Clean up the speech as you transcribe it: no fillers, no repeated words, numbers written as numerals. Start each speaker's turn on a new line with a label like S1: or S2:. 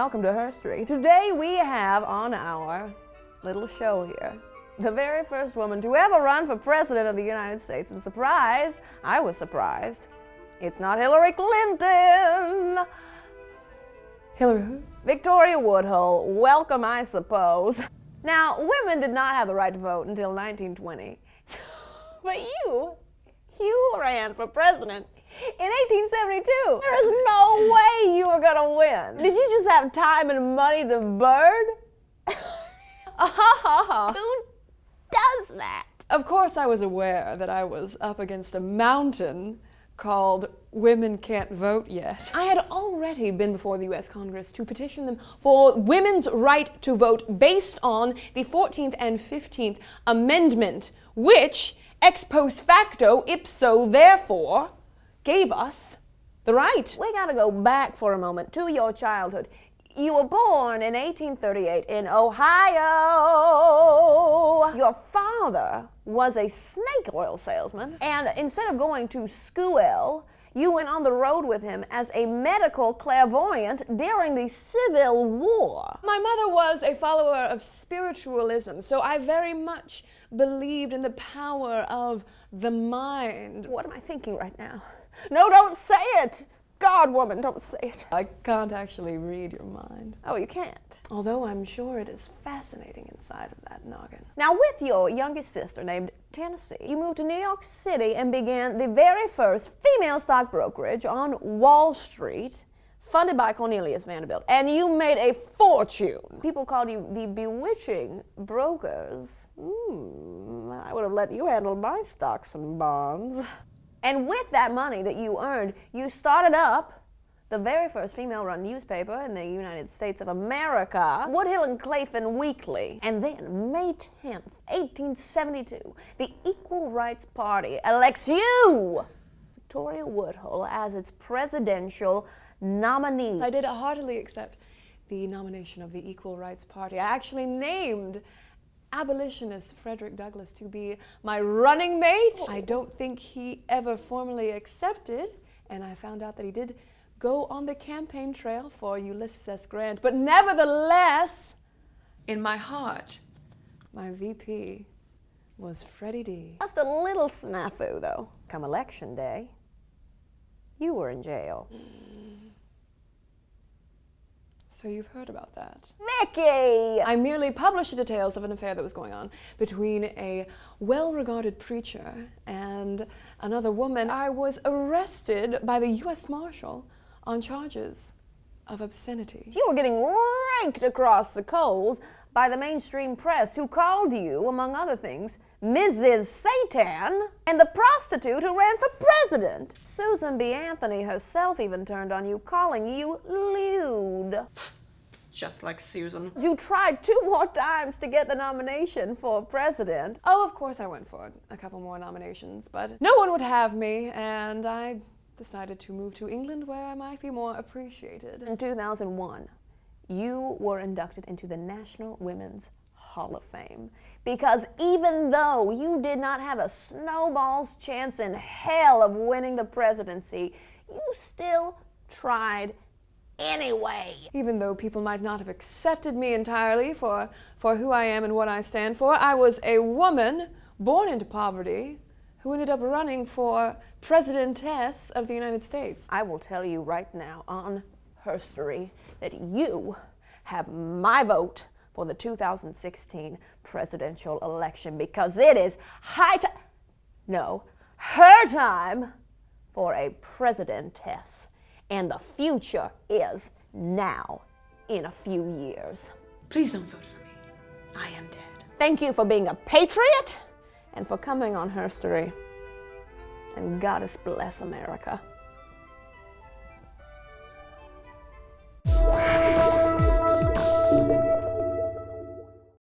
S1: welcome to Herstory. Today we have on our little show here the very first woman to ever run for president of the United States. And surprise, I was surprised. It's not Hillary Clinton.
S2: Hillary who?
S1: Victoria Woodhull. Welcome, I suppose. Now, women did not have the right to vote until 1920. But you ran for president in 1872. There is no way you were gonna win. Did you just have time and money to burn? Who does that?
S2: Of course I was aware that I was up against a mountain called Women Can't Vote Yet.
S1: I had already been before the US Congress to petition them for women's right to vote based on the 14th and 15th Amendment, which, ex post facto, ipso therefore, gave us the right. We gotta go back for a moment to your childhood. You were born in 1838 in Ohio. Your father was a snake oil salesman, and instead of going to school, you went on the road with him as a medical clairvoyant during the Civil War.
S2: My mother was a follower of spiritualism, so I very much believed in the power of the mind.
S1: What am I thinking right now? No, don't say it! God, woman, don't say it.
S2: I can't actually read your mind.
S1: Oh, you can't?
S2: Although I'm sure it is fascinating inside of that noggin.
S1: Now, with your youngest sister named Tennessee, you moved to New York City and began the very first female stock brokerage on Wall Street, funded by Cornelius Vanderbilt, and you made a fortune. People called you the bewitching brokers. I would have let you handle my stocks and bonds. And with that money that you earned, you started up the very first female-run newspaper in the United States of America, Woodhull and Clayton Weekly. And then, May 10th, 1872, the Equal Rights Party elects you, Victoria Woodhull, as its presidential nominee.
S2: I did heartily accept the nomination of the Equal Rights Party. I actually named abolitionist Frederick Douglass to be my running mate. I don't think he ever formally accepted, and I found out that he did go on the campaign trail for Ulysses S. Grant, but nevertheless, in my heart, my VP was Freddie D.
S1: Just a little snafu, though. Come election day, you were in jail.
S2: So you've heard about that.
S1: Vicky!
S2: I merely published the details of an affair that was going on between a well-regarded preacher and another woman. I was arrested by the U.S. Marshal on charges of obscenity.
S1: You were getting raked across the coals by the mainstream press, who called you, among other things, Mrs. Satan, and the prostitute who ran for president. Susan B. Anthony herself even turned on you, calling you lewd.
S2: Just like Susan.
S1: You tried 2 more times to get the nomination for president.
S2: Oh, of course I went for a couple more nominations, but no one would have me, and I decided to move to England where I might be more appreciated.
S1: In 2001, you were inducted into the National Women's Hall of Fame, because even though you did not have a snowball's chance in hell of winning the presidency, you still tried anyway.
S2: Even though people might not have accepted me entirely for who I am and what I stand for, I was a woman born into poverty who ended up running for presidentess of the United States.
S1: I will tell you right now on Herstory that you have my vote for the 2016 presidential election, because it is her time for a presidentess, and the future is now, in a few years.
S2: Please don't vote for me. I am dead.
S1: Thank you for being a patriot and for coming on Herstory. And God bless America.